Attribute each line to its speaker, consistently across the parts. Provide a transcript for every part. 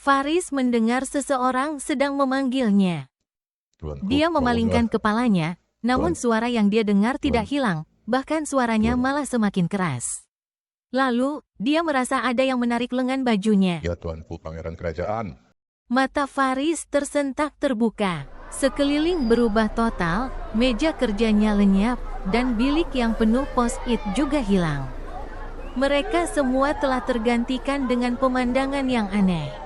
Speaker 1: Faris mendengar seseorang sedang memanggilnya. Dia memalingkan kepalanya, namun suara yang dia dengar tidak hilang, bahkan suaranya malah semakin keras. Lalu, dia merasa ada yang menarik lengan bajunya.
Speaker 2: Ya tuanku, pangeran kerajaan.
Speaker 1: Mata Faris tersentak terbuka. Sekeliling berubah total, meja kerjanya lenyap, dan bilik yang penuh post-it juga hilang. Mereka semua telah tergantikan dengan pemandangan yang aneh.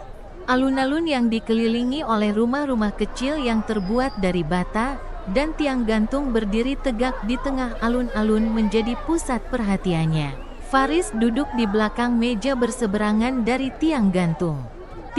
Speaker 1: Alun-alun yang dikelilingi oleh rumah-rumah kecil yang terbuat dari bata, dan tiang gantung berdiri tegak di tengah alun-alun menjadi pusat perhatiannya. Faris duduk di belakang meja berseberangan dari tiang gantung.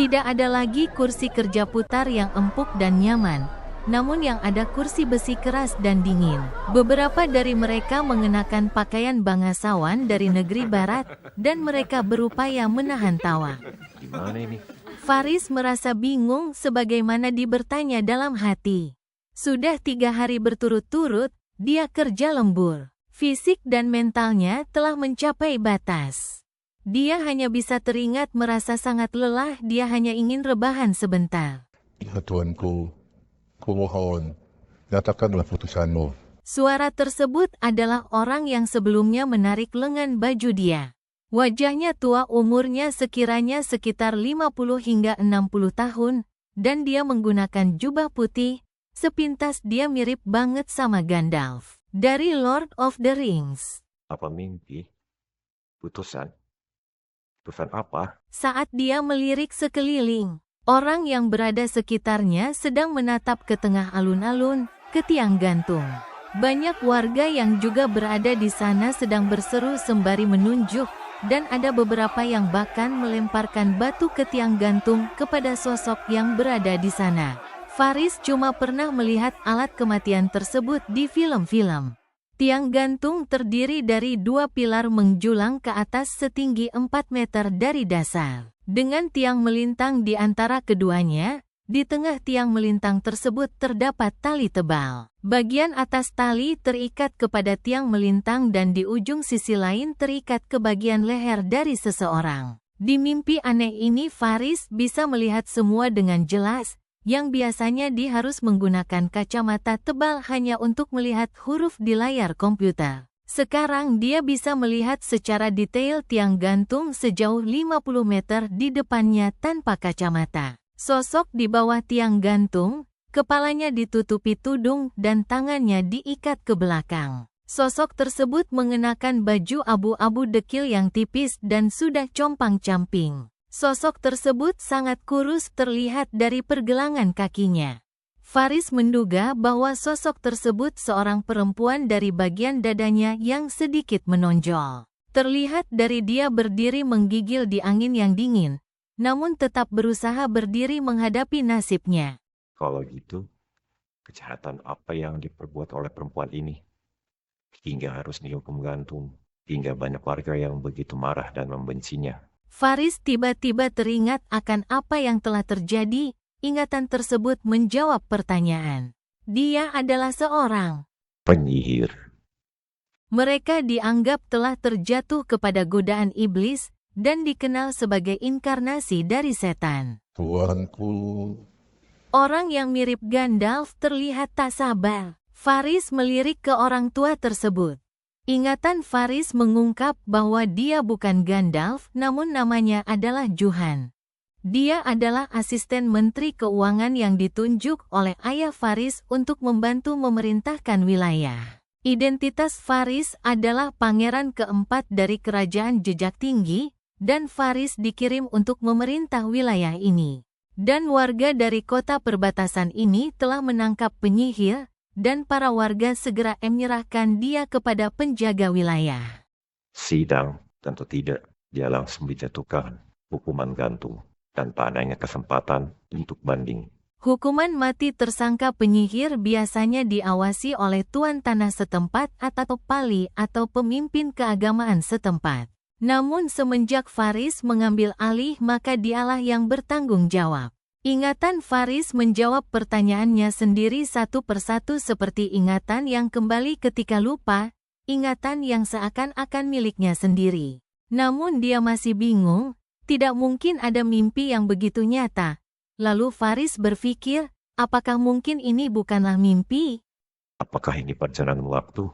Speaker 1: Tidak ada lagi kursi kerja putar yang empuk dan nyaman, namun yang ada kursi besi keras dan dingin. Beberapa dari mereka mengenakan pakaian bangsawan dari negeri barat, dan mereka berupaya menahan tawa.
Speaker 3: Gimana ini?
Speaker 1: Faris merasa bingung sebagaimana bertanya dalam hati. Sudah 3 hari berturut-turut, dia kerja lembur. Fisik dan mentalnya telah mencapai batas. Dia hanya bisa teringat merasa sangat lelah, dia hanya ingin rebahan sebentar.
Speaker 2: Ya tuanku, kumohon, nyatakanlah putusanmu.
Speaker 1: Suara tersebut adalah orang yang sebelumnya menarik lengan baju dia. Wajahnya tua, umurnya sekiranya sekitar 50 hingga 60 tahun, dan dia menggunakan jubah putih. Sepintas dia mirip banget sama Gandalf dari Lord of the Rings.
Speaker 3: Apa mimpi? Putusan? Putusan apa?
Speaker 1: Saat dia melirik sekeliling, orang yang berada sekitarnya sedang menatap ke tengah alun-alun, ke tiang gantung. Banyak warga yang juga berada di sana sedang berseru sembari menunjuk, dan ada beberapa yang bahkan melemparkan batu ke tiang gantung kepada sosok yang berada di sana. Faris cuma pernah melihat alat kematian tersebut di film-film. Tiang gantung terdiri dari 2 pilar menjulang ke atas setinggi 4 meter dari dasar. Dengan tiang melintang di antara keduanya, di tengah tiang melintang tersebut terdapat tali tebal. Bagian atas tali terikat kepada tiang melintang dan di ujung sisi lain terikat ke bagian leher dari seseorang. Di mimpi aneh ini Faris bisa melihat semua dengan jelas, yang biasanya dia harus menggunakan kacamata tebal hanya untuk melihat huruf di layar komputer. Sekarang dia bisa melihat secara detail tiang gantung sejauh 50 meter di depannya tanpa kacamata. Sosok di bawah tiang gantung, kepalanya ditutupi tudung dan tangannya diikat ke belakang. Sosok tersebut mengenakan baju abu-abu dekil yang tipis dan sudah compang-camping. Sosok tersebut sangat kurus terlihat dari pergelangan kakinya. Faris menduga bahwa sosok tersebut seorang perempuan dari bagian dadanya yang sedikit menonjol. Terlihat dari dia berdiri menggigil di angin yang dingin, namun tetap berusaha berdiri menghadapi nasibnya.
Speaker 3: Kalau gitu, kejahatan apa yang diperbuat oleh perempuan ini? Hingga harus dihukum gantung, hingga banyak warga yang begitu marah dan membencinya.
Speaker 1: Faris tiba-tiba teringat akan apa yang telah terjadi, ingatan tersebut menjawab pertanyaan. Dia adalah seorang
Speaker 3: penyihir.
Speaker 1: Mereka dianggap telah terjatuh kepada godaan iblis, dan dikenal sebagai inkarnasi dari setan.
Speaker 2: Tuanku.
Speaker 1: Orang yang mirip Gandalf terlihat tak sabar. Faris melirik ke orang tua tersebut. Ingatan Faris mengungkap bahwa dia bukan Gandalf, namun namanya adalah Juhan. Dia adalah asisten Menteri Keuangan yang ditunjuk oleh ayah Faris untuk membantu memerintahkan wilayah. Identitas Faris adalah pangeran keempat dari kerajaan jejak tinggi, dan Faris dikirim untuk memerintah wilayah ini. Dan warga dari kota perbatasan ini telah menangkap penyihir, dan para warga segera menyerahkan dia kepada penjaga wilayah.
Speaker 3: Sidang, tentu tidak. Dia langsung dijatuhkan hukuman gantung tanpa adanya kesempatan untuk banding.
Speaker 1: Hukuman mati tersangka penyihir biasanya diawasi oleh tuan tanah setempat atau pali atau pemimpin keagamaan setempat. Namun semenjak Faris mengambil alih maka dialah yang bertanggung jawab. Ingatan Faris menjawab pertanyaannya sendiri satu persatu seperti ingatan yang kembali ketika lupa, ingatan yang seakan-akan miliknya sendiri. Namun dia masih bingung, Tidak mungkin ada mimpi yang begitu nyata. Lalu Faris berpikir, apakah mungkin ini bukanlah mimpi?
Speaker 3: Apakah ini perjalanan waktu?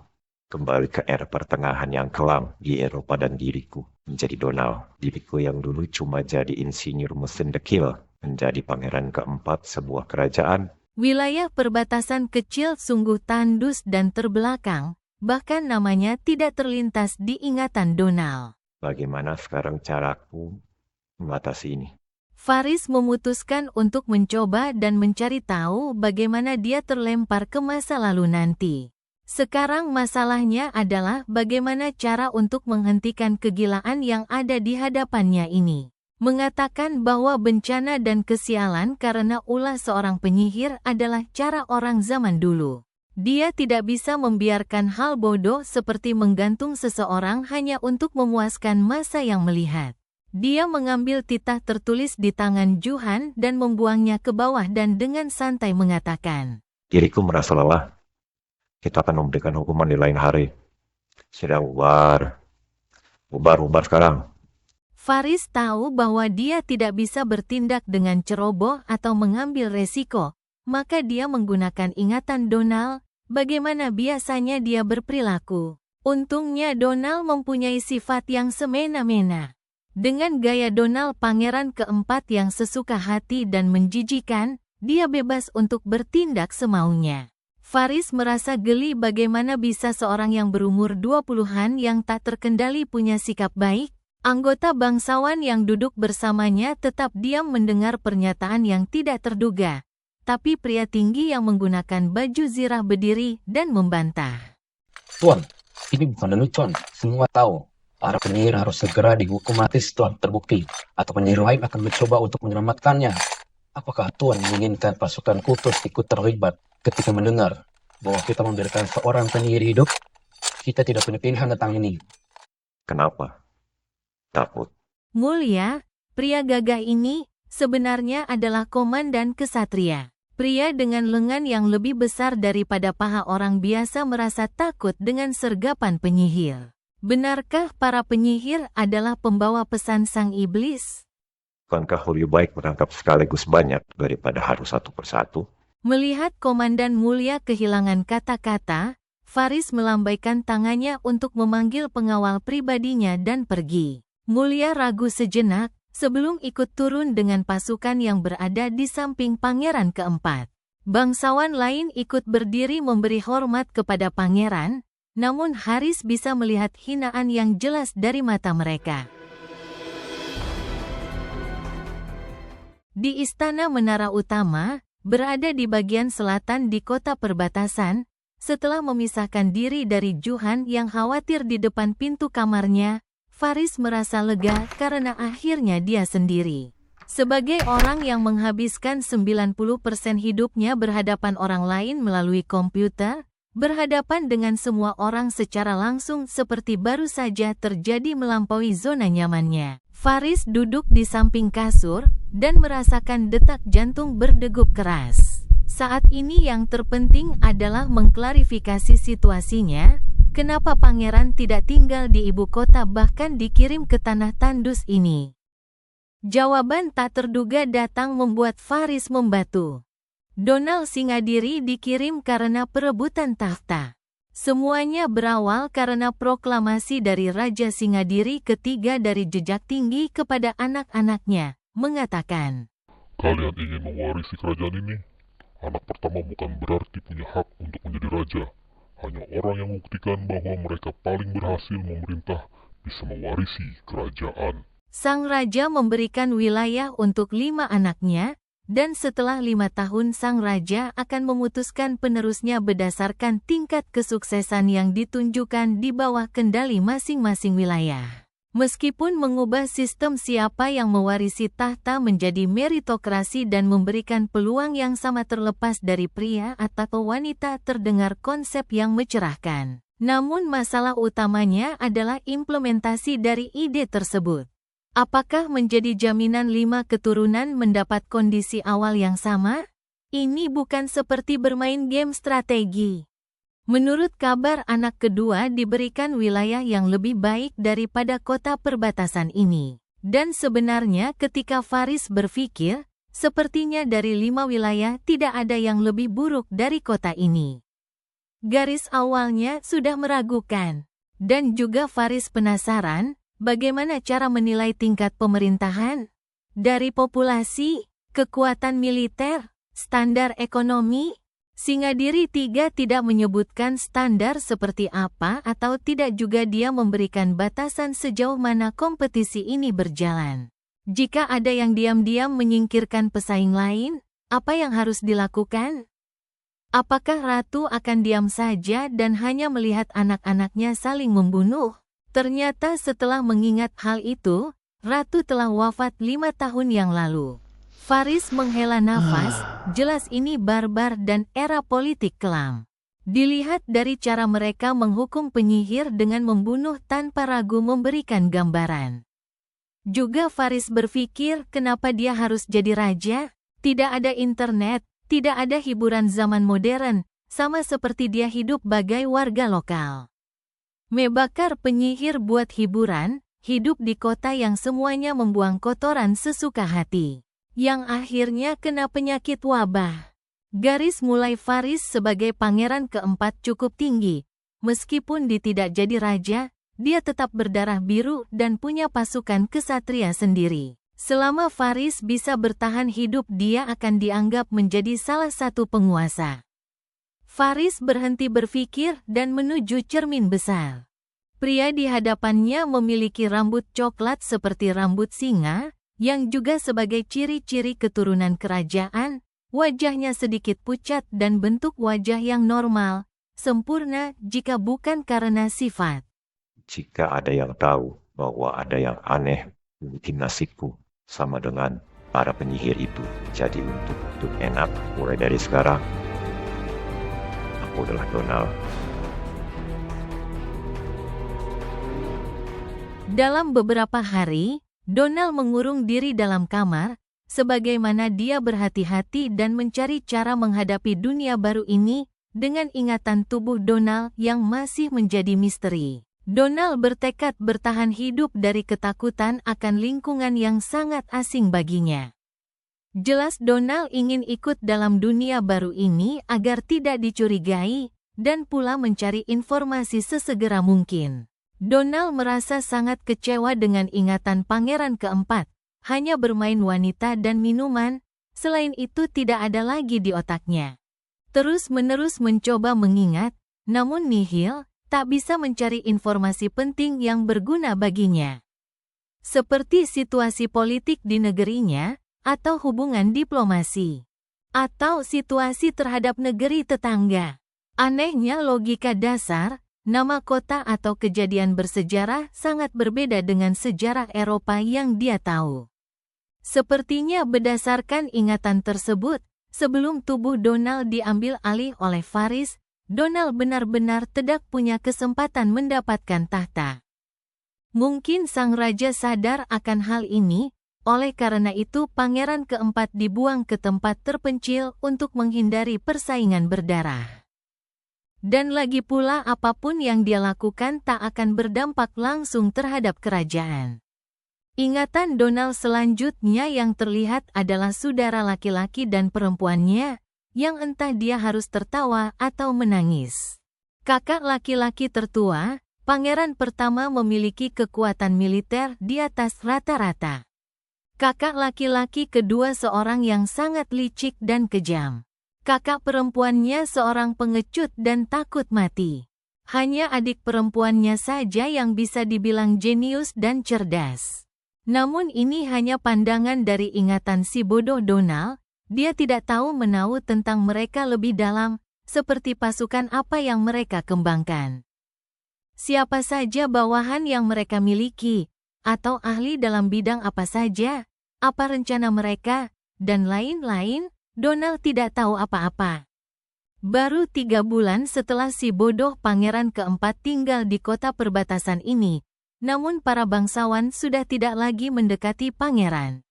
Speaker 3: Kembali ke era pertengahan yang kelam di Eropa dan diriku menjadi Donald. Diriku yang dulu cuma jadi insinyur mesin dekil, menjadi pangeran keempat sebuah kerajaan.
Speaker 1: Wilayah perbatasan kecil sungguh tandus dan terbelakang, bahkan namanya tidak terlintas di ingatan Donald.
Speaker 3: Bagaimana sekarang caraku mengatasi ini?
Speaker 1: Faris memutuskan untuk mencoba dan mencari tahu bagaimana dia terlempar ke masa lalu nanti. Sekarang masalahnya adalah bagaimana cara untuk menghentikan kegilaan yang ada di hadapannya ini. Mengatakan bahwa bencana dan kesialan karena ulah seorang penyihir adalah cara orang zaman dulu. Dia tidak bisa membiarkan hal bodoh seperti menggantung seseorang hanya untuk memuaskan masa yang melihat. Dia mengambil titah tertulis di tangan Juhan dan membuangnya ke bawah dan dengan santai mengatakan,
Speaker 3: Diriku merasa lelah. Kita akan memberikan hukuman di lain hari. Sudah bubar sekarang.
Speaker 1: Faris tahu bahwa dia tidak bisa bertindak dengan ceroboh atau mengambil resiko, maka dia menggunakan ingatan Donald, bagaimana biasanya dia berperilaku. Untungnya Donald mempunyai sifat yang semena-mena. Dengan gaya Donald pangeran keempat yang sesuka hati dan menjijikan, dia bebas untuk bertindak semaunya. Faris merasa geli bagaimana bisa seorang yang berumur 20-an yang tak terkendali punya sikap baik. Anggota bangsawan yang duduk bersamanya tetap diam mendengar pernyataan yang tidak terduga. Tapi pria tinggi yang menggunakan baju zirah berdiri dan membantah.
Speaker 4: Tuan, ini bukan lelucon. Semua tahu. Para penyihir harus segera dihukum mati setelah terbukti, atau penyihir lain akan mencoba untuk menyelamatkannya. Apakah Tuan menginginkan pasukan kultus ikut terlibat ketika mendengar bahwa kita memberikan seorang penyihir hidup? Kita tidak punya pilihan tentang ini.
Speaker 3: Kenapa? Takut.
Speaker 1: Mulia, pria gagah ini sebenarnya adalah komandan kesatria. Pria dengan lengan yang lebih besar daripada paha orang biasa merasa takut dengan sergapan penyihir. Benarkah para penyihir adalah pembawa pesan sang iblis?
Speaker 3: Bukankah lebih baik menangkap sekaligus banyak daripada harus satu persatu?
Speaker 1: Melihat Komandan Mulia kehilangan kata-kata, Faris melambaikan tangannya untuk memanggil pengawal pribadinya dan pergi. Mulia ragu sejenak sebelum ikut turun dengan pasukan yang berada di samping pangeran keempat. Bangsawan lain ikut berdiri memberi hormat kepada pangeran, namun Haris bisa melihat hinaan yang jelas dari mata mereka. Di istana menara utama, berada di bagian selatan di kota perbatasan, setelah memisahkan diri dari Juhan yang khawatir di depan pintu kamarnya, Faris merasa lega karena akhirnya dia sendiri. Sebagai orang yang menghabiskan 90% hidupnya berhadapan orang lain melalui komputer, berhadapan dengan semua orang secara langsung seperti baru saja terjadi melampaui zona nyamannya. Faris duduk di samping kasur dan merasakan detak jantung berdegup keras. Saat ini yang terpenting adalah mengklarifikasi situasinya. Kenapa pangeran tidak tinggal di ibu kota bahkan dikirim ke tanah tandus ini? Jawaban tak terduga datang membuat Faris membatu. Donald Singadiri dikirim karena perebutan tahta. Semuanya berawal karena proklamasi dari Raja Singadiri ketiga dari jejak tinggi kepada anak-anaknya, mengatakan,
Speaker 5: Kalian ingin mewarisi kerajaan ini? Anak pertama bukan berarti punya hak untuk menjadi raja. Hanya orang yang membuktikan bahwa mereka paling berhasil memerintah bisa mewarisi kerajaan.
Speaker 1: Sang raja memberikan wilayah untuk 5 anaknya, dan setelah 5 tahun sang raja akan memutuskan penerusnya berdasarkan tingkat kesuksesan yang ditunjukkan di bawah kendali masing-masing wilayah. Meskipun mengubah sistem siapa yang mewarisi tahta menjadi meritokrasi dan memberikan peluang yang sama terlepas dari pria atau wanita terdengar konsep yang mencerahkan. Namun masalah utamanya adalah implementasi dari ide tersebut. Apakah menjadi jaminan 5 keturunan mendapat kondisi awal yang sama? Ini bukan seperti bermain game strategi. Menurut kabar anak kedua diberikan wilayah yang lebih baik daripada kota perbatasan ini. Dan sebenarnya ketika Faris berpikir, sepertinya dari 5 wilayah tidak ada yang lebih buruk dari kota ini. Garis awalnya sudah meragukan. Dan juga Faris penasaran, bagaimana cara menilai tingkat pemerintahan? Dari populasi, kekuatan militer, standar ekonomi? Singadiri 3 tidak menyebutkan standar seperti apa atau tidak juga dia memberikan batasan sejauh mana kompetisi ini berjalan. Jika ada yang diam-diam menyingkirkan pesaing lain, apa yang harus dilakukan? Apakah ratu akan diam saja dan hanya melihat anak-anaknya saling membunuh? Ternyata setelah mengingat hal itu, ratu telah wafat 5 tahun yang lalu. Faris menghela nafas, jelas ini barbar dan era politik kelam. Dilihat dari cara mereka menghukum penyihir dengan membunuh tanpa ragu memberikan gambaran. Juga Faris berpikir kenapa dia harus jadi raja? Tidak ada internet, tidak ada hiburan zaman modern, sama seperti dia hidup bagai warga lokal. Membakar penyihir buat hiburan, hidup di kota yang semuanya membuang kotoran sesuka hati. Yang akhirnya kena penyakit wabah. Garis mulai Faris sebagai pangeran keempat cukup tinggi. Meskipun dia tidak jadi raja, dia tetap berdarah biru dan punya pasukan kesatria sendiri. Selama Faris bisa bertahan hidup, dia akan dianggap menjadi salah satu penguasa. Faris berhenti berpikir dan menuju cermin besar. Pria di hadapannya memiliki rambut coklat seperti rambut singa, yang juga sebagai ciri-ciri keturunan kerajaan, wajahnya sedikit pucat dan bentuk wajah yang normal, sempurna jika bukan karena sifat.
Speaker 3: Jika ada yang tahu bahwa ada yang aneh, mungkin nasibku sama dengan para penyihir itu. Jadi untuk enak, mulai dari sekarang, aku adalah Donald.
Speaker 1: Dalam beberapa hari, Donald mengurung diri dalam kamar, sebagaimana dia berhati-hati dan mencari cara menghadapi dunia baru ini, dengan ingatan tubuh Donald yang masih menjadi misteri. Donald bertekad bertahan hidup dari ketakutan akan lingkungan yang sangat asing baginya. Jelas Donald ingin ikut dalam dunia baru ini agar tidak dicurigai, dan pula mencari informasi sesegera mungkin. Donald merasa sangat kecewa dengan ingatan pangeran keempat, hanya bermain wanita dan minuman, selain itu tidak ada lagi di otaknya. Terus-menerus mencoba mengingat, namun nihil, tak bisa mencari informasi penting yang berguna baginya. Seperti situasi politik di negerinya, atau hubungan diplomasi, atau situasi terhadap negeri tetangga. Anehnya logika dasar, nama kota atau kejadian bersejarah sangat berbeda dengan sejarah Eropa yang dia tahu. Sepertinya berdasarkan ingatan tersebut, sebelum tubuh Donald diambil alih oleh Faris, Donald benar-benar tidak punya kesempatan mendapatkan tahta. Mungkin sang raja sadar akan hal ini, oleh karena itu pangeran keempat dibuang ke tempat terpencil untuk menghindari persaingan berdarah. Dan lagi pula apapun yang dia lakukan tak akan berdampak langsung terhadap kerajaan. Ingatan Donald selanjutnya yang terlihat adalah saudara laki-laki dan perempuannya, yang entah dia harus tertawa atau menangis. Kakak laki-laki tertua, pangeran pertama memiliki kekuatan militer di atas rata-rata. Kakak laki-laki kedua seorang yang sangat licik dan kejam. Kakak perempuannya seorang pengecut dan takut mati. Hanya adik perempuannya saja yang bisa dibilang jenius dan cerdas. Namun ini hanya pandangan dari ingatan si bodoh Donald, dia tidak tahu menahu tentang mereka lebih dalam, seperti pasukan apa yang mereka kembangkan. Siapa saja bawahan yang mereka miliki, atau ahli dalam bidang apa saja, apa rencana mereka, dan lain-lain, Donald tidak tahu apa-apa. Baru 3 bulan setelah si bodoh pangeran keempat tinggal di kota perbatasan ini, namun para bangsawan sudah tidak lagi mendekati pangeran.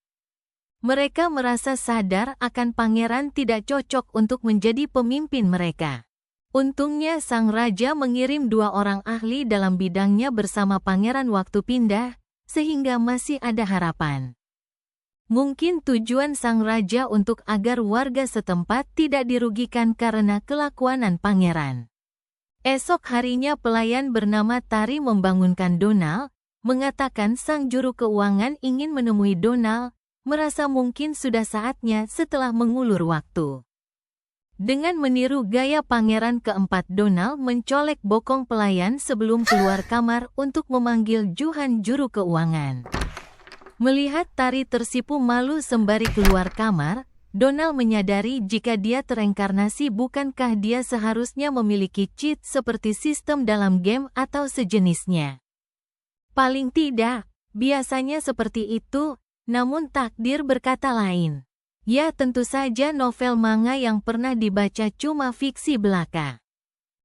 Speaker 1: Mereka merasa sadar akan pangeran tidak cocok untuk menjadi pemimpin mereka. Untungnya sang raja mengirim 2 orang ahli dalam bidangnya bersama pangeran waktu pindah, sehingga masih ada harapan. Mungkin tujuan sang raja untuk agar warga setempat tidak dirugikan karena kelakuanan pangeran. Esok harinya pelayan bernama Tari membangunkan Donald, mengatakan sang juru keuangan ingin menemui Donald, merasa mungkin sudah saatnya setelah mengulur waktu. Dengan meniru gaya pangeran keempat, Donald mencolek bokong pelayan sebelum keluar kamar untuk memanggil Juhan juru keuangan. Melihat Tari tersipu malu sembari keluar kamar, Donald menyadari jika dia tereinkarnasi bukankah dia seharusnya memiliki cheat seperti sistem dalam game atau sejenisnya. Paling tidak, biasanya seperti itu, namun takdir berkata lain. Ya tentu saja novel manga yang pernah dibaca cuma fiksi belaka.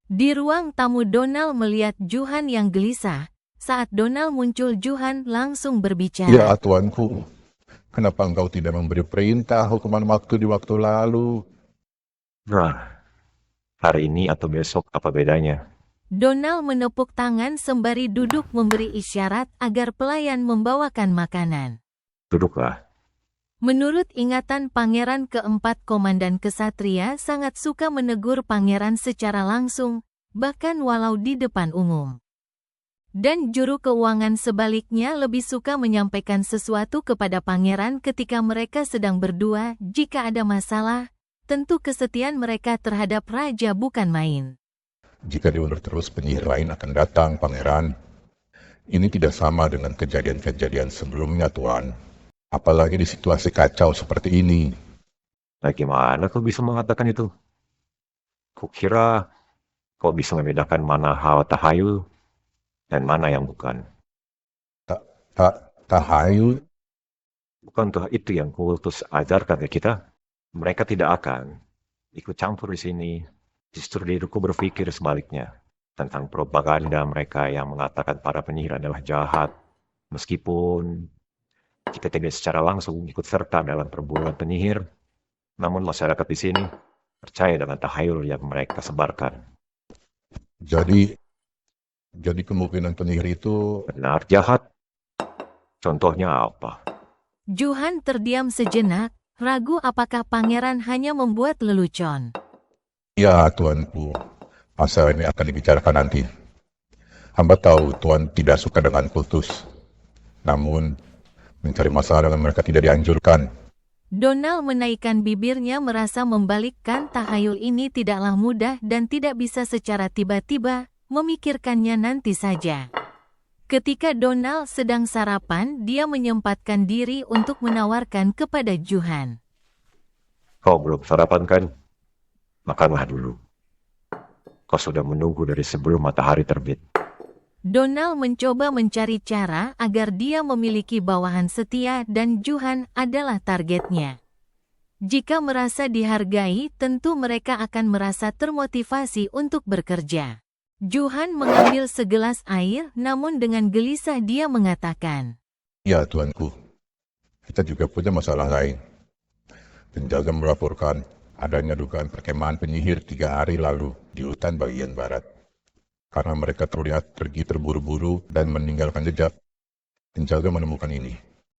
Speaker 1: Di ruang tamu Donald melihat Juhan yang gelisah. Saat Donald muncul, Juhan langsung berbicara.
Speaker 2: Ya tuanku, kenapa engkau tidak memberi perintah hukuman waktu di waktu lalu?
Speaker 3: Nah, hari ini atau besok apa bedanya?
Speaker 1: Donald menepuk tangan sembari duduk memberi isyarat agar pelayan membawakan makanan.
Speaker 3: Duduklah.
Speaker 1: Menurut ingatan pangeran keempat, komandan kesatria sangat suka menegur pangeran secara langsung, bahkan walau di depan umum. Dan juru keuangan sebaliknya lebih suka menyampaikan sesuatu kepada pangeran ketika mereka sedang berdua. Jika ada masalah, tentu kesetiaan mereka terhadap raja bukan main.
Speaker 2: Jika diulur terus, penyihir lain akan datang, pangeran. Ini tidak sama dengan kejadian-kejadian sebelumnya, tuan. Apalagi di situasi kacau seperti ini.
Speaker 3: Bagaimana kau bisa mengatakan itu? Kukira kau bisa membedakan mana hal tahayul dan mana yang bukan.
Speaker 2: Tahayul?
Speaker 3: Bukankah itu yang kultus ajarkan ke kita? Mereka tidak akan ikut campur di sini. Justru diriku berpikir sebaliknya tentang propaganda mereka yang mengatakan para penyihir adalah jahat. Meskipun kita tidak secara langsung ikut serta dalam perburuan penyihir, namun masyarakat di sini percaya dengan tahayul yang mereka sebarkan.
Speaker 2: Jadi kemungkinan penyihir itu...
Speaker 3: Benar jahat? Contohnya apa?
Speaker 1: Juhan terdiam sejenak, ragu apakah pangeran hanya membuat lelucon.
Speaker 2: Ya, tuanku. Masalah ini akan dibicarakan nanti. Hamba tahu tuan tidak suka dengan kultus. Namun, mencari masalah dengan mereka tidak dianjurkan.
Speaker 1: Donald menaikkan bibirnya, merasa membalikkan tahayul ini tidaklah mudah dan tidak bisa secara tiba-tiba, memikirkannya nanti saja. Ketika Donald sedang sarapan, dia menyempatkan diri untuk menawarkan kepada Juhan.
Speaker 3: Kau belum sarapan kan? Makanlah dulu. Kau sudah menunggu dari sebelum matahari terbit.
Speaker 1: Donald mencoba mencari cara agar dia memiliki bawahan setia dan Juhan adalah targetnya. Jika merasa dihargai, tentu mereka akan merasa termotivasi untuk bekerja. Juhan mengambil segelas air, namun dengan gelisah dia mengatakan,
Speaker 2: Ya, tuanku. Kita juga punya masalah lain. Penjaga melaporkan adanya dugaan perkemahan penyihir 3 hari lalu di hutan bagian barat. Karena mereka terlihat pergi terburu-buru dan meninggalkan jejak, penjaga menemukan ini.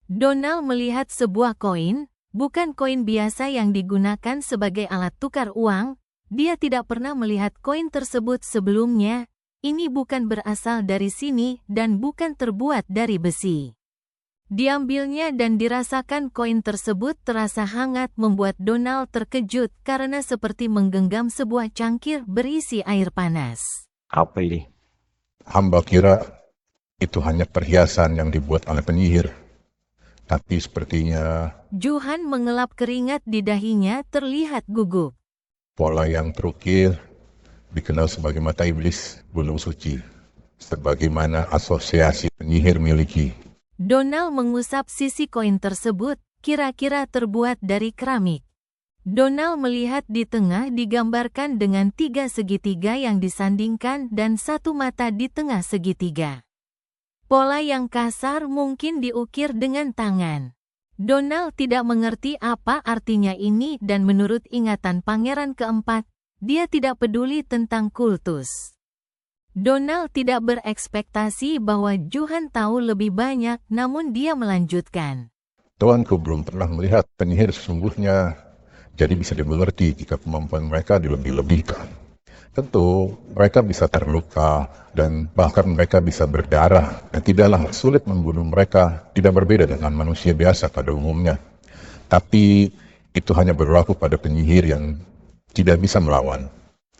Speaker 1: Donald melihat sebuah koin, bukan koin biasa yang digunakan sebagai alat tukar uang. Dia tidak pernah melihat koin tersebut sebelumnya. Ini bukan berasal dari sini dan bukan terbuat dari besi. Diambilnya dan dirasakan koin tersebut terasa hangat, membuat Donald terkejut karena seperti menggenggam sebuah cangkir berisi air panas.
Speaker 3: Apa ini?
Speaker 2: Hamba kira itu hanya perhiasan yang dibuat oleh penyihir. Tapi sepertinya
Speaker 1: Juhan mengelap, keringat di dahinya terlihat gugup.
Speaker 2: pola yang terukir dikenal sebagai mata iblis gunung suci. Sebagaimana asosiasi penyihir miliki.
Speaker 1: Donald mengusap sisi koin tersebut, kira-kira terbuat dari keramik. Donald melihat di tengah digambarkan dengan 3 segitiga yang disandingkan dan 1 mata di tengah segitiga. Pola yang kasar mungkin diukir dengan tangan. Donald tidak mengerti apa artinya ini dan menurut ingatan pangeran keempat, dia tidak peduli tentang kultus. Donald tidak berekspektasi bahwa Johan tahu lebih banyak, namun dia melanjutkan.
Speaker 2: Tuanku belum pernah melihat penyihir sesungguhnya, jadi bisa dimengerti jika kemampuan mereka dilebih-lebihkan. Tentu, mereka bisa terluka dan bahkan mereka bisa berdarah, dan tidaklah sulit membunuh mereka, tidak berbeda dengan manusia biasa pada umumnya. Tapi itu hanya berlaku pada penyihir yang tidak bisa melawan.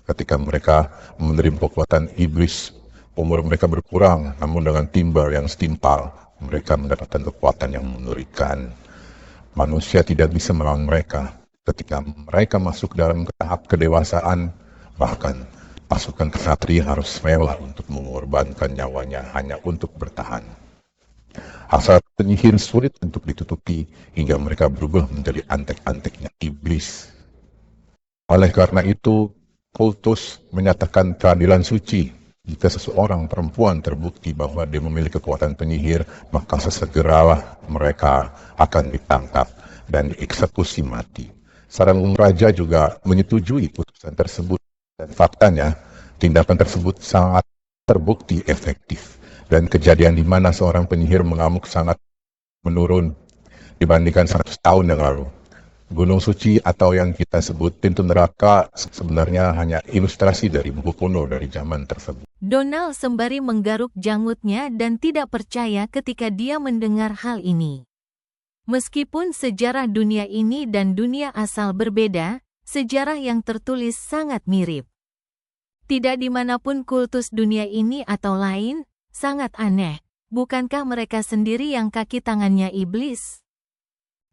Speaker 2: Ketika mereka menerima kekuatan iblis, umur mereka berkurang, namun dengan timbal yang setimpal, mereka mendapatkan kekuatan yang mengerikan. Manusia tidak bisa melawan mereka. Ketika mereka masuk dalam tahap kedewasaan, bahkan pasukan ksatria harus rela untuk mengorbankan nyawanya hanya untuk bertahan. Hasrat penyihir sulit untuk ditutupi hingga mereka berubah menjadi antek-anteknya iblis. Oleh karena itu, kultus menyatakan keadilan suci. Jika seseorang perempuan terbukti bahwa dia memiliki kekuatan penyihir, maka sesegeralah mereka akan ditangkap dan dieksekusi mati. Sarang raja juga menyetujui putusan tersebut. Dan faktanya, tindakan tersebut sangat terbukti efektif. Dan kejadian di mana seorang penyihir mengamuk sangat menurun dibandingkan 100 tahun yang lalu. Gunung Suci atau yang kita sebut pintu neraka sebenarnya hanya ilustrasi dari buku kuno dari zaman tersebut.
Speaker 1: Donald sembari menggaruk janggutnya dan tidak percaya ketika dia mendengar hal ini. Meskipun sejarah dunia ini dan dunia asal berbeda, sejarah yang tertulis sangat mirip. Tidak dimanapun kultus dunia ini atau lain, sangat aneh. Bukankah mereka sendiri yang kaki tangannya iblis?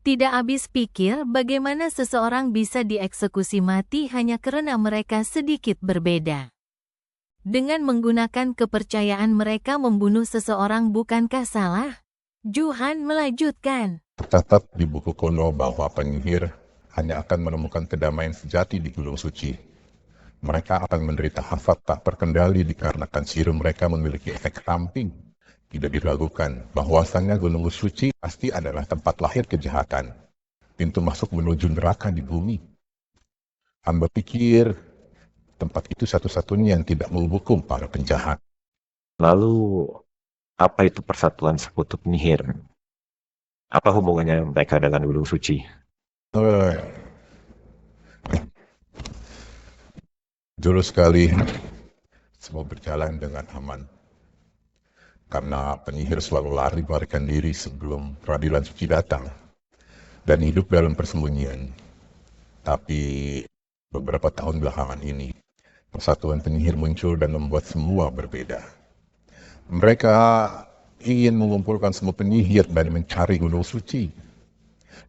Speaker 1: Tidak habis pikir bagaimana seseorang bisa dieksekusi mati hanya karena mereka sedikit berbeda. Dengan menggunakan kepercayaan mereka membunuh seseorang bukankah salah? Johan melanjutkan.
Speaker 2: Tercatat di buku kuno bahwa penyihir hanya akan menemukan kedamaian sejati di Gunung Suci. Mereka akan menderita hafat tak terkendali dikarenakan sihir mereka memiliki efek samping. Tidak diragukan bahwasannya Gunung Suci pasti adalah tempat lahir kejahatan, pintu masuk menuju neraka di bumi. Hamba pikir tempat itu satu-satunya yang tidak menghukum para penjahat.
Speaker 3: Lalu, apa itu persatuan sekutu penyihir? Apa hubungannya mereka dengan Gunung Suci?
Speaker 2: Dulu sekali, semua berjalan dengan aman. Karena penyihir selalu lari melarikan diri sebelum peradilan suci datang. Dan hidup dalam persembunyian. Tapi beberapa tahun belakangan ini, persatuan penyihir muncul dan membuat semua berbeda. Mereka ingin mengumpulkan semua penyihir dan mencari Gunung Suci.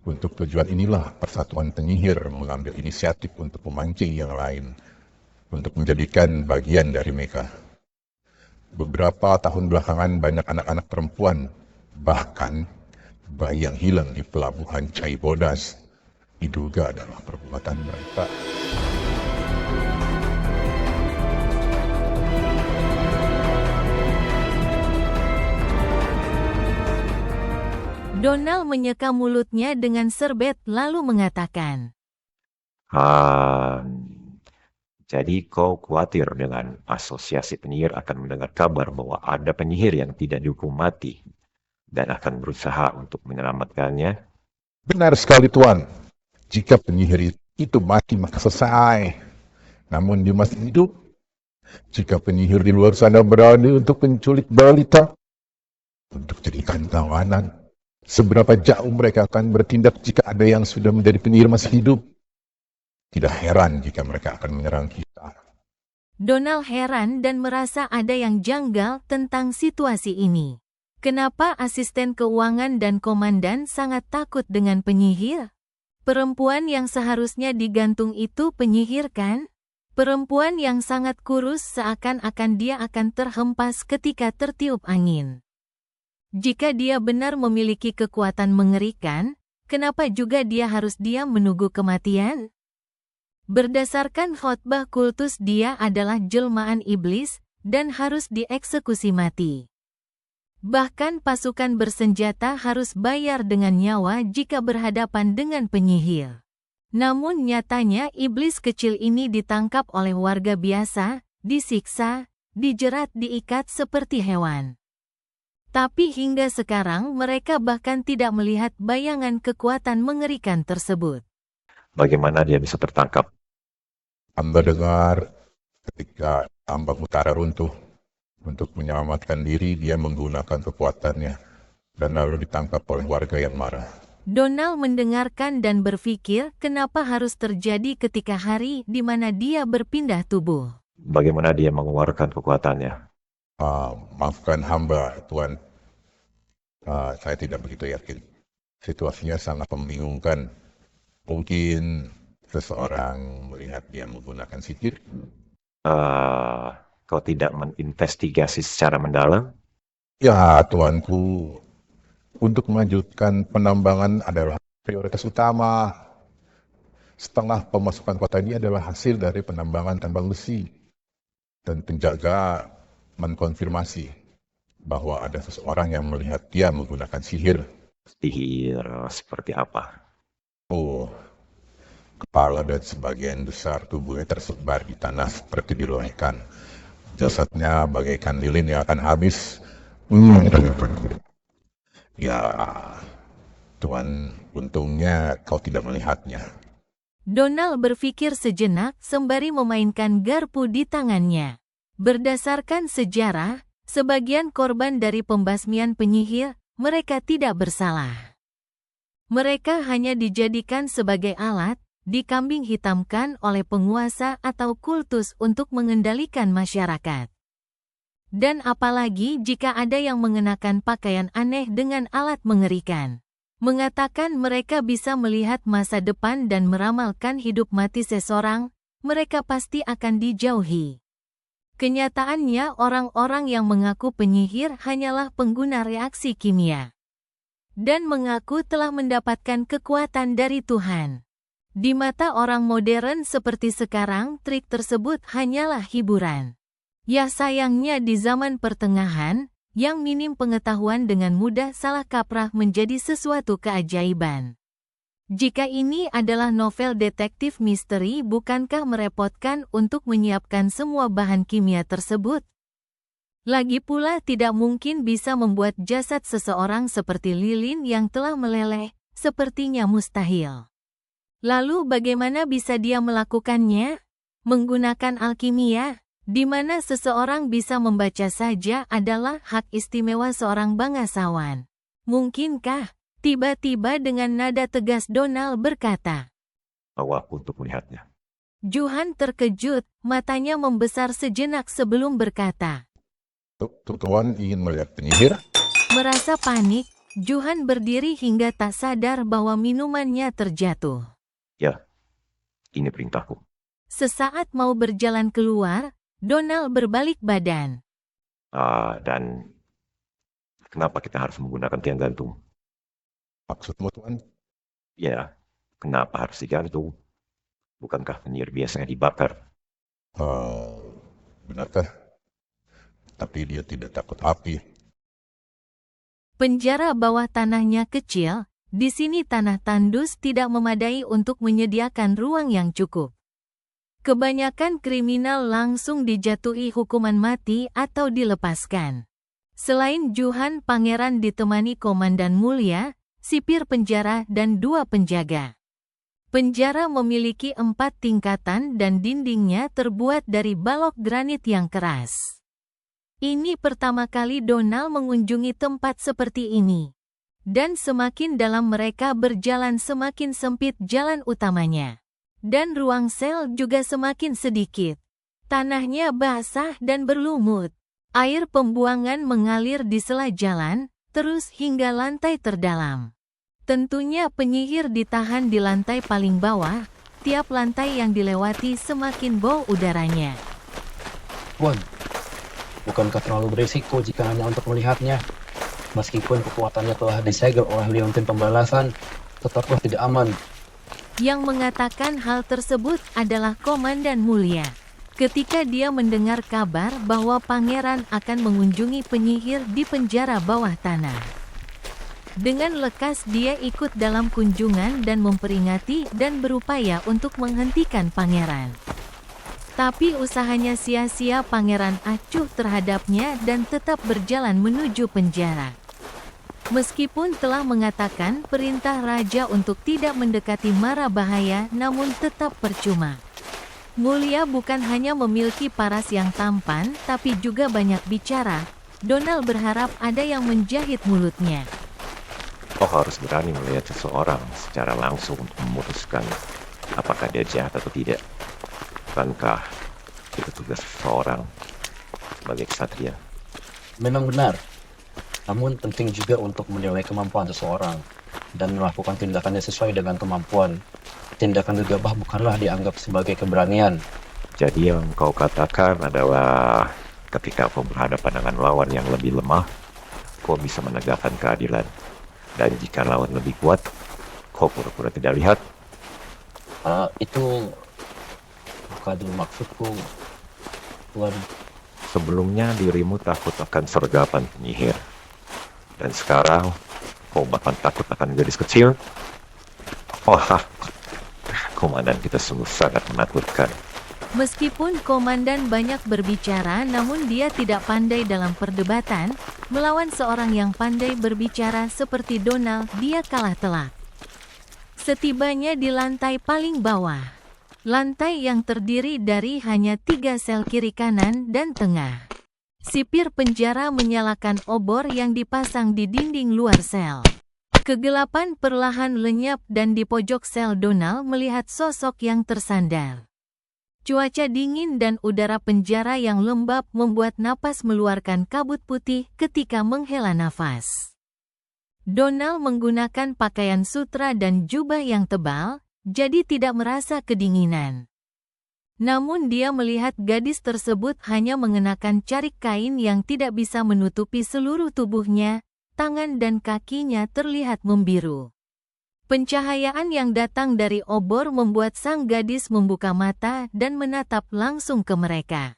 Speaker 2: Untuk tujuan inilah persatuan penyihir mengambil inisiatif untuk memancing yang lain, untuk menjadikan bagian dari mereka. Beberapa tahun belakangan banyak anak-anak perempuan, bahkan bayi yang hilang di pelabuhan Chai Bodas, diduga adalah perbuatan mereka.
Speaker 1: Donald menyeka mulutnya dengan serbet lalu mengatakan.
Speaker 3: Jadi kau khawatir dengan asosiasi penyihir akan mendengar kabar bahwa ada penyihir yang tidak dihukum mati dan akan berusaha untuk menyelamatkannya?
Speaker 2: Benar sekali Tuan. Jika penyihir itu mati maka selesai. Namun dia masih hidup. Jika penyihir di luar sana berani untuk menculik balita, untuk jadikan tawanan, seberapa jauh mereka akan bertindak jika ada yang sudah menjadi penyihir masih hidup? Tidak heran jika mereka akan menyerang kita.
Speaker 1: Donald heran dan merasa ada yang janggal tentang situasi ini. Kenapa asisten keuangan dan komandan sangat takut dengan penyihir? Perempuan yang seharusnya digantung itu penyihir kan? Perempuan yang sangat kurus seakan-akan dia akan terhempas ketika tertiup angin. Jika dia benar memiliki kekuatan mengerikan, kenapa juga dia harus diam menunggu kematian? Berdasarkan khotbah kultus dia adalah jelmaan iblis dan harus dieksekusi mati. Bahkan pasukan bersenjata harus bayar dengan nyawa jika berhadapan dengan penyihir. Namun nyatanya iblis kecil ini ditangkap oleh warga biasa, disiksa, dijerat, diikat seperti hewan. Tapi hingga sekarang mereka bahkan tidak melihat bayangan kekuatan mengerikan tersebut.
Speaker 3: Bagaimana dia bisa tertangkap?
Speaker 2: Hamba dengar ketika ambang utara runtuh, untuk menyelamatkan diri dia menggunakan kekuatannya dan lalu ditangkap oleh warga yang marah.
Speaker 1: Donald mendengarkan dan berpikir kenapa harus terjadi ketika hari di mana dia berpindah tubuh.
Speaker 3: Bagaimana dia mengeluarkan kekuatannya?
Speaker 2: Maafkan hamba, Tuan. Saya tidak begitu yakin. Situasinya sangat membingungkan. Mungkin seseorang melihat dia menggunakan sihir.
Speaker 3: Kau tidak menginvestigasi secara mendalam?
Speaker 2: Ya, tuanku, untuk melanjutkan penambangan adalah prioritas utama. Setengah pemasukan kota ini adalah hasil dari penambangan tambang besi. Dan penjaga mengkonfirmasi bahwa ada seseorang yang melihat dia menggunakan sihir.
Speaker 3: Sihir seperti apa?
Speaker 2: Kepala dan sebagian besar tubuhnya tersebar di tanah seperti dilelehkan. Jasadnya bagaikan lilin yang akan habis. Ya, Tuan, untungnya kau tidak melihatnya.
Speaker 1: Donald berpikir sejenak sembari memainkan garpu di tangannya. Berdasarkan sejarah, sebagian korban dari pembasmian penyihir, mereka tidak bersalah. Mereka hanya dijadikan sebagai alat, dikambing hitamkan oleh penguasa atau kultus untuk mengendalikan masyarakat. Dan apalagi jika ada yang mengenakan pakaian aneh dengan alat mengerikan. Mengatakan mereka bisa melihat masa depan dan meramalkan hidup mati seseorang, mereka pasti akan dijauhi. Kenyataannya orang-orang yang mengaku penyihir hanyalah pengguna reaksi kimia. Dan mengaku telah mendapatkan kekuatan dari Tuhan. Di mata orang modern seperti sekarang, trik tersebut hanyalah hiburan. Ya sayangnya di zaman pertengahan, yang minim pengetahuan dengan mudah salah kaprah menjadi sesuatu keajaiban. Jika ini adalah novel detektif misteri, bukankah merepotkan untuk menyiapkan semua bahan kimia tersebut? Lagi pula tidak mungkin bisa membuat jasad seseorang seperti lilin yang telah meleleh, sepertinya mustahil. Lalu bagaimana bisa dia melakukannya? Menggunakan alkimia, di mana seseorang bisa membaca saja adalah hak istimewa seorang bangsawan. Mungkinkah? Tiba-tiba dengan nada tegas Donald berkata.
Speaker 3: Bawa aku untuk melihatnya.
Speaker 1: Johan terkejut, matanya membesar sejenak sebelum berkata.
Speaker 2: Tuan ingin melihat penyihir?
Speaker 1: Merasa panik, Johan berdiri hingga tak sadar bahwa minumannya terjatuh.
Speaker 3: Ya, ini perintahku.
Speaker 1: Sesaat mau berjalan keluar, Donald berbalik badan.
Speaker 3: Dan kenapa kita harus menggunakan tiang gantung?
Speaker 2: Maksudmu, Tuan?
Speaker 3: Ya, kenapa harus digantung? Bukankah penyihir biasanya dibakar?
Speaker 2: Benarkah? Tapi dia tidak takut api.
Speaker 1: Penjara bawah tanahnya kecil, di sini tanah tandus tidak memadai untuk menyediakan ruang yang cukup. Kebanyakan kriminal langsung dijatuhi hukuman mati atau dilepaskan. Selain Johan, pangeran ditemani komandan mulia, sipir penjara dan 2 penjaga. Penjara memiliki 4 tingkatan dan dindingnya terbuat dari balok granit yang keras. Ini pertama kali Donald mengunjungi tempat seperti ini. Dan semakin dalam mereka berjalan semakin sempit jalan utamanya. Dan ruang sel juga semakin sedikit. Tanahnya basah dan berlumut. Air pembuangan mengalir di sela jalan, terus hingga lantai terdalam. Tentunya penyihir ditahan di lantai paling bawah, tiap lantai yang dilewati semakin bau udaranya.
Speaker 4: Tuan, bukankah terlalu berisiko jika hanya untuk melihatnya? Meskipun kekuatannya telah disegel oleh liontin pembalasan, tetaplah tidak aman.
Speaker 1: Yang mengatakan hal tersebut adalah komandan mulia. Ketika dia mendengar kabar bahwa pangeran akan mengunjungi penyihir di penjara bawah tanah. Dengan lekas dia ikut dalam kunjungan dan memperingati dan berupaya untuk menghentikan pangeran. Tapi usahanya sia-sia. Pangeran acuh terhadapnya dan tetap berjalan menuju penjara. Meskipun telah mengatakan perintah raja untuk tidak mendekati mara bahaya, namun tetap percuma. Mulia bukan hanya memiliki paras yang tampan, tapi juga banyak bicara. Donald berharap ada yang menjahit mulutnya.
Speaker 3: Kau harus berani melihat seseorang secara langsung untuk memutuskan apakah dia jahat atau tidak. Bukankah itu tugas seseorang sebagai ksatria?
Speaker 4: Memang benar. Namun penting juga untuk menilai kemampuan seseorang dan melakukan tindakannya sesuai dengan kemampuan. Tindakan gegabah bukanlah dianggap sebagai keberanian.
Speaker 3: Jadi yang kau katakan adalah ketika kau berhadapan dengan lawan yang lebih lemah, kau bisa menegakkan keadilan. Dan jika lawan lebih kuat, kau pura-pura tidak lihat.
Speaker 4: Itu bukan maksudku, Tuan.
Speaker 3: Sebelumnya dirimu takut akan sergapan penyihir. Dan sekarang, kau bahkan takut akan gadis kecil? Wah, komandan kita sungguh sangat menakutkan.
Speaker 1: Meskipun komandan banyak berbicara, namun dia tidak pandai dalam perdebatan. Melawan seorang yang pandai berbicara seperti Donald, dia kalah telak. Setibanya di lantai paling bawah. Lantai yang terdiri dari hanya 3 sel kiri kanan dan tengah. Sipir penjara menyalakan obor yang dipasang di dinding luar sel. Kegelapan perlahan lenyap dan di pojok sel Donald melihat sosok yang tersandar. Cuaca dingin dan udara penjara yang lembab membuat napas mengeluarkan kabut putih ketika menghela nafas. Donald menggunakan pakaian sutra dan jubah yang tebal, jadi tidak merasa kedinginan. Namun dia melihat gadis tersebut hanya mengenakan carik kain yang tidak bisa menutupi seluruh tubuhnya, tangan dan kakinya terlihat membiru. Pencahayaan yang datang dari obor membuat sang gadis membuka mata dan menatap langsung ke mereka.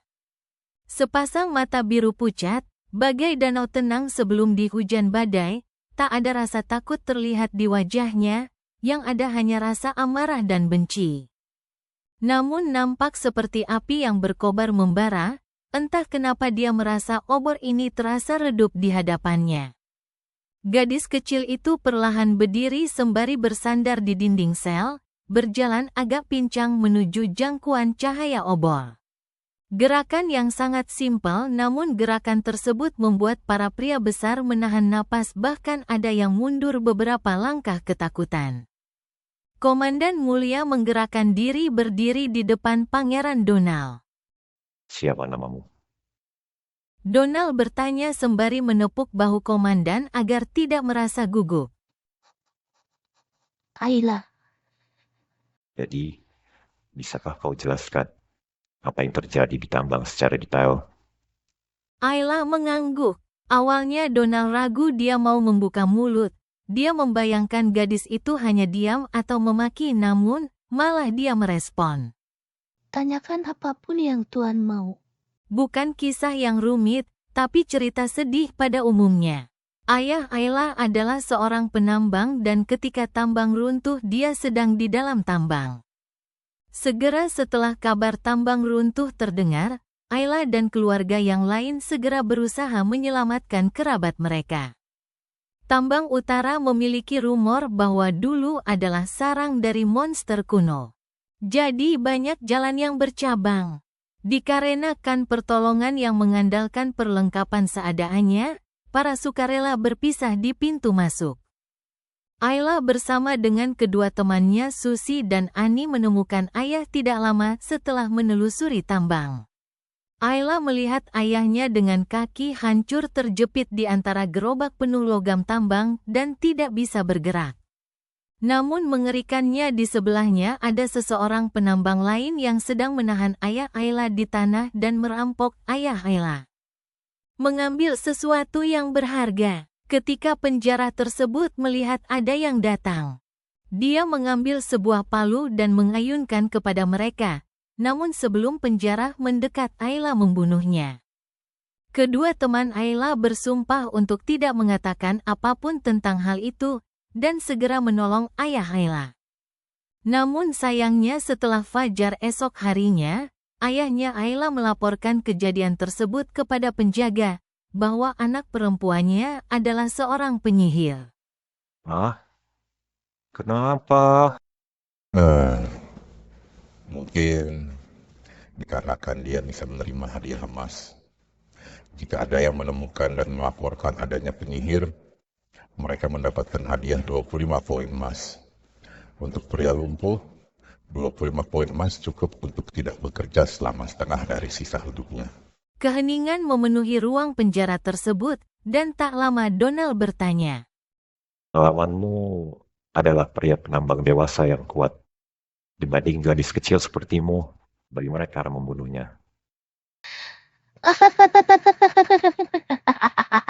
Speaker 1: Sepasang mata biru pucat, bagai danau tenang sebelum dihujan badai, tak ada rasa takut terlihat di wajahnya, yang ada hanya rasa amarah dan benci. Namun nampak seperti api yang berkobar membara, entah kenapa dia merasa obor ini terasa redup di hadapannya. Gadis kecil itu perlahan berdiri sembari bersandar di dinding sel, berjalan agak pincang menuju jangkauan cahaya obor. Gerakan yang sangat simpel, namun gerakan tersebut membuat para pria besar menahan napas, bahkan ada yang mundur beberapa langkah ketakutan. Komandan Mulia menggerakkan diri berdiri di depan Pangeran Donald.
Speaker 3: Siapa namamu?
Speaker 1: Donald bertanya sembari menepuk bahu komandan agar tidak merasa gugup.
Speaker 6: Ayla.
Speaker 3: Jadi, bisakah kau jelaskan apa yang terjadi di tambang secara detail?
Speaker 1: Ayla mengangguk. Awalnya Donald ragu dia mau membuka mulut. Dia membayangkan gadis itu hanya diam atau memaki, namun malah dia merespon.
Speaker 6: Tanyakan apapun yang Tuan mau.
Speaker 1: Bukan kisah yang rumit, tapi cerita sedih pada umumnya. Ayah Ayla adalah seorang penambang dan ketika tambang runtuh dia sedang di dalam tambang. Segera setelah kabar tambang runtuh terdengar, Ayla dan keluarga yang lain segera berusaha menyelamatkan kerabat mereka. Tambang utara memiliki rumor bahwa dulu adalah sarang dari monster kuno. Jadi banyak jalan yang bercabang. Dikarenakan pertolongan yang mengandalkan perlengkapan seadanya, para sukarela berpisah di pintu masuk. Ayla bersama dengan kedua temannya Susi dan Ani menemukan ayah tidak lama setelah menelusuri tambang. Ayla melihat ayahnya dengan kaki hancur terjepit di antara gerobak penuh logam tambang dan tidak bisa bergerak. Namun mengerikannya di sebelahnya ada seseorang penambang lain yang sedang menahan ayah Ayla di tanah dan merampok ayah Ayla. Mengambil sesuatu yang berharga. Ketika penjara tersebut melihat ada yang datang, dia mengambil sebuah palu dan mengayunkan kepada mereka. Namun sebelum penjara mendekat, Ayla membunuhnya. Kedua teman Ayla bersumpah untuk tidak mengatakan apapun tentang hal itu, dan segera menolong ayah Ayla. Namun sayangnya setelah fajar esok harinya, ayahnya Ayla melaporkan kejadian tersebut kepada penjaga, bahwa anak perempuannya adalah seorang penyihir.
Speaker 3: Ah, kenapa?
Speaker 2: Mungkin dikarenakan dia bisa menerima hadiah emas. Jika ada yang menemukan dan melaporkan adanya penyihir, mereka mendapatkan hadiah 25 poin emas. Untuk pria lumpuh, 25 poin emas cukup untuk tidak bekerja selama setengah dari sisa hidupnya.
Speaker 1: Keheningan memenuhi ruang penjara tersebut, dan tak lama Donald bertanya.
Speaker 3: Lawanmu adalah pria penambang dewasa yang kuat. Dibanding gadis kecil sepertimu, bagaimana cara membunuhnya?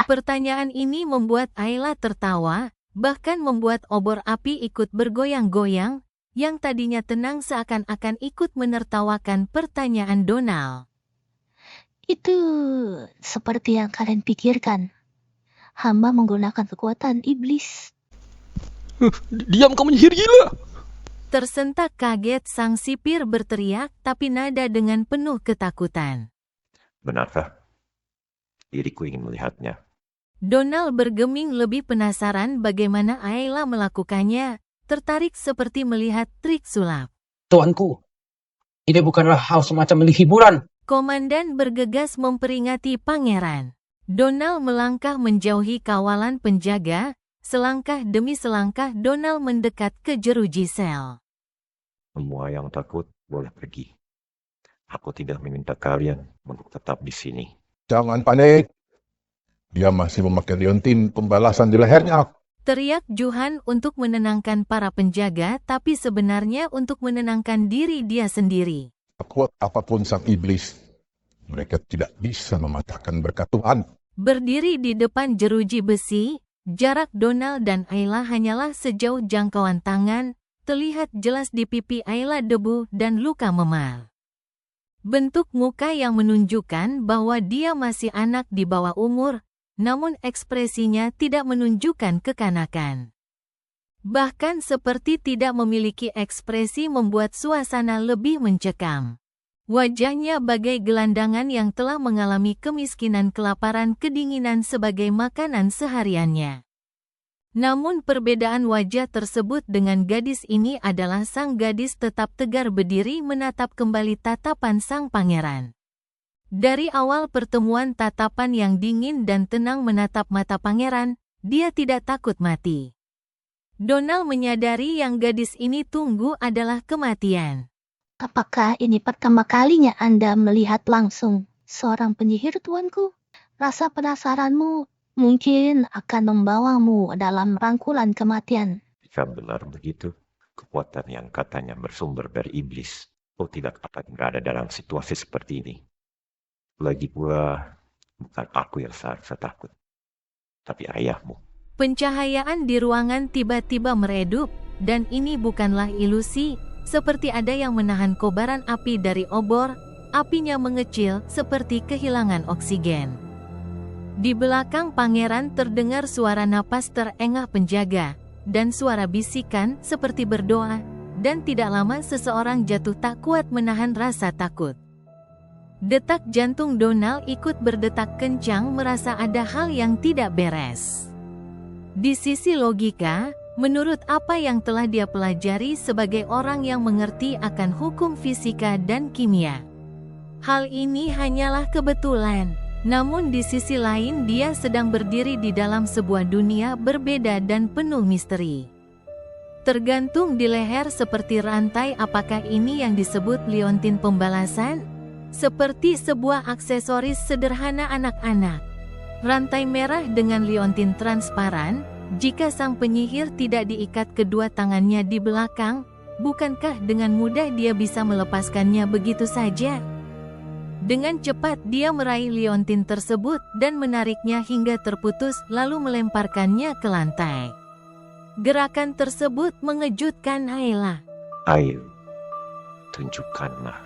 Speaker 1: Pertanyaan ini membuat Ayla tertawa, bahkan membuat obor api ikut bergoyang-goyang, yang tadinya tenang seakan-akan ikut menertawakan pertanyaan Donald.
Speaker 6: Itu seperti yang kalian pikirkan. Hamba menggunakan kekuatan iblis.
Speaker 7: Diam, kau penyihir gila!
Speaker 1: Tersentak kaget sang sipir berteriak tapi nada dengan penuh ketakutan.
Speaker 3: Benarkah? Diriku ingin melihatnya.
Speaker 1: Donald bergeming lebih penasaran bagaimana Ayla melakukannya, tertarik seperti melihat trik sulap.
Speaker 4: Tuanku, ini bukanlah hal semacam milik hiburan.
Speaker 1: Komandan bergegas memperingati pangeran. Donald melangkah menjauhi kawalan penjaga, selangkah demi selangkah Donald mendekat ke jeruji sel.
Speaker 3: Semua yang takut boleh pergi. Aku tidak meminta kalian untuk tetap di sini.
Speaker 2: Jangan panik. Dia masih memakai liontin pembalasan di lehernya.
Speaker 1: Teriak Johan untuk menenangkan para penjaga, tapi sebenarnya untuk menenangkan diri dia sendiri.
Speaker 2: Kuat apapun sang iblis, mereka tidak bisa mematahkan berkat Tuhan.
Speaker 1: Berdiri di depan jeruji besi, jarak Donald dan Ayla hanyalah sejauh jangkauan tangan, terlihat jelas di pipi Ayla debu dan luka memar. Bentuk muka yang menunjukkan bahwa dia masih anak di bawah umur, namun ekspresinya tidak menunjukkan kekanakan. Bahkan seperti tidak memiliki ekspresi membuat suasana lebih mencekam. Wajahnya bagai gelandangan yang telah mengalami kemiskinan, kelaparan, kedinginan sebagai makanan sehariannya. Namun perbedaan wajah tersebut dengan gadis ini adalah sang gadis tetap tegar berdiri menatap kembali tatapan sang pangeran. Dari awal pertemuan tatapan yang dingin dan tenang menatap mata pangeran, dia tidak takut mati. Donald menyadari yang gadis ini tunggu adalah kematian.
Speaker 6: Apakah ini pertama kalinya Anda melihat langsung seorang penyihir, tuanku? Rasa penasaranmu mungkin akan membawamu dalam rangkulan kematian.
Speaker 3: Jika benar begitu, kekuatan yang katanya bersumber dari iblis, kau tidak akan berada dalam situasi seperti ini. Lagi pula, bukan aku yang seharusnya takut, tapi ayahmu.
Speaker 1: Pencahayaan di ruangan tiba-tiba meredup, dan ini bukanlah ilusi, seperti ada yang menahan kobaran api dari obor, apinya mengecil seperti kehilangan oksigen. Di belakang pangeran terdengar suara napas terengah penjaga, dan suara bisikan seperti berdoa, dan tidak lama seseorang jatuh tak kuat menahan rasa takut. Detak jantung Donald ikut berdetak kencang merasa ada hal yang tidak beres. Di sisi logika, menurut apa yang telah dia pelajari sebagai orang yang mengerti akan hukum fisika dan kimia, hal ini hanyalah kebetulan. Namun di sisi lain dia sedang berdiri di dalam sebuah dunia berbeda dan penuh misteri. Tergantung di leher seperti rantai, apakah ini yang disebut liontin pembalasan? Seperti sebuah aksesoris sederhana anak-anak. Rantai merah dengan liontin transparan, jika sang penyihir tidak diikat kedua tangannya di belakang, bukankah dengan mudah dia bisa melepaskannya begitu saja? Dengan cepat dia meraih liontin tersebut dan menariknya hingga terputus lalu melemparkannya ke lantai. Gerakan tersebut mengejutkan Ayla.
Speaker 3: Ayo, tunjukkanlah.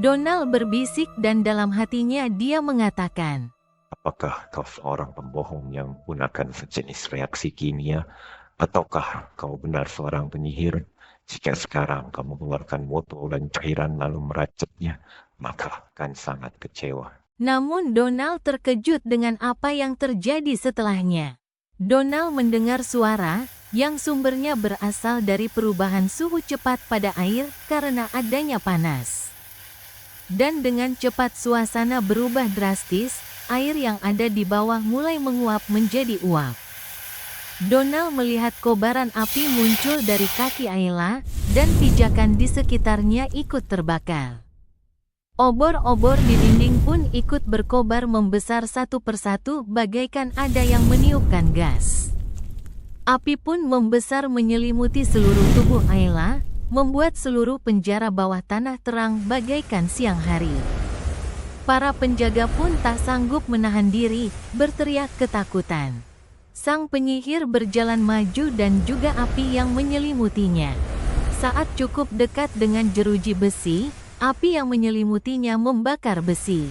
Speaker 1: Donald berbisik dan dalam hatinya dia mengatakan,
Speaker 3: Apakah kau seorang pembohong yang menggunakan sejenis reaksi kimia, ataukah kau benar seorang penyihir? Jika sekarang kamu mengeluarkan botol dan cairan lalu meraciknya, maka akan sangat kecewa.
Speaker 1: Namun Donald terkejut dengan apa yang terjadi setelahnya. Donald mendengar suara yang sumbernya berasal dari perubahan suhu cepat pada air karena adanya panas. Dan dengan cepat suasana berubah drastis, air yang ada di bawah mulai menguap menjadi uap. Donald melihat kobaran api muncul dari kaki Ayla, dan pijakan di sekitarnya ikut terbakar. Obor-obor di dinding pun ikut berkobar membesar satu persatu bagaikan ada yang meniupkan gas. Api pun membesar menyelimuti seluruh tubuh Ayla, membuat seluruh penjara bawah tanah terang bagaikan siang hari. Para penjaga pun tak sanggup menahan diri, berteriak ketakutan. Sang penyihir berjalan maju dan juga api yang menyelimutinya. Saat cukup dekat dengan jeruji besi, api yang menyelimutinya membakar besi.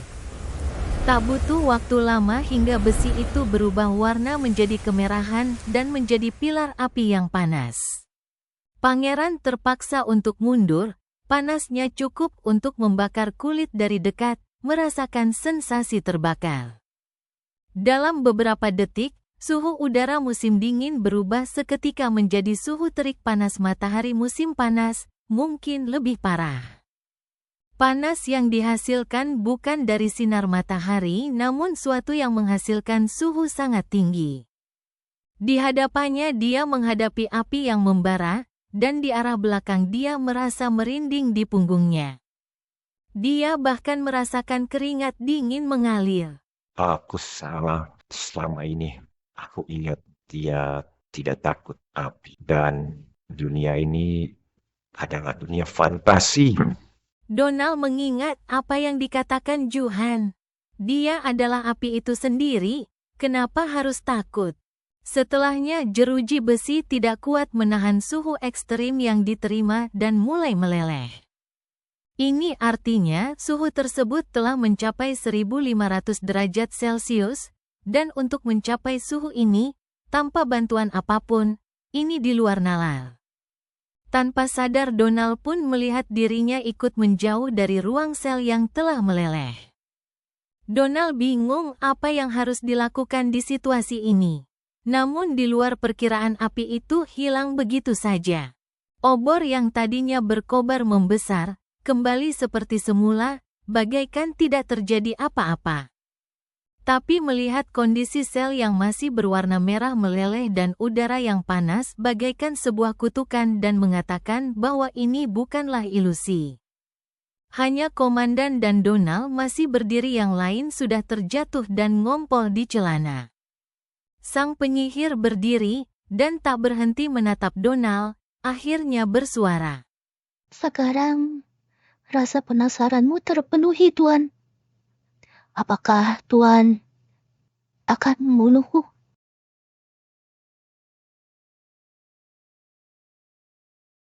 Speaker 1: Tak butuh waktu lama hingga besi itu berubah warna menjadi kemerahan dan menjadi pilar api yang panas. Pangeran terpaksa untuk mundur, panasnya cukup untuk membakar kulit dari dekat, merasakan sensasi terbakar. Dalam beberapa detik, suhu udara musim dingin berubah seketika menjadi suhu terik panas matahari musim panas, mungkin lebih parah. Panas yang dihasilkan bukan dari sinar matahari namun suatu yang menghasilkan suhu sangat tinggi. Di hadapannya dia menghadapi api yang membara, dan di arah belakang dia merasa merinding di punggungnya. Dia bahkan merasakan keringat dingin mengalir.
Speaker 3: Aku salah selama ini. Aku ingat dia tidak takut api. Dan dunia ini adalah dunia fantasi.
Speaker 1: Donald mengingat apa yang dikatakan Johan. Dia adalah api itu sendiri, kenapa harus takut? Setelahnya jeruji besi tidak kuat menahan suhu ekstrim yang diterima dan mulai meleleh. Ini artinya suhu tersebut telah mencapai 1500 derajat Celcius, dan untuk mencapai suhu ini, tanpa bantuan apapun, ini di luar nalar. Tanpa sadar Donald pun melihat dirinya ikut menjauh dari ruang sel yang telah meleleh. Donald bingung apa yang harus dilakukan di situasi ini. Namun di luar perkiraan api itu hilang begitu saja. Obor yang tadinya berkobar membesar, kembali seperti semula, bagaikan tidak terjadi apa-apa. Tapi melihat kondisi sel yang masih berwarna merah meleleh dan udara yang panas bagaikan sebuah kutukan dan mengatakan bahwa ini bukanlah ilusi. Hanya Komandan dan Donald masih berdiri, yang lain sudah terjatuh dan ngompol di celana. Sang penyihir berdiri dan tak berhenti menatap Donald, akhirnya bersuara.
Speaker 6: Sekarang, rasa penasaranmu terpenuhi, Tuan. Apakah Tuan akan membunuhku?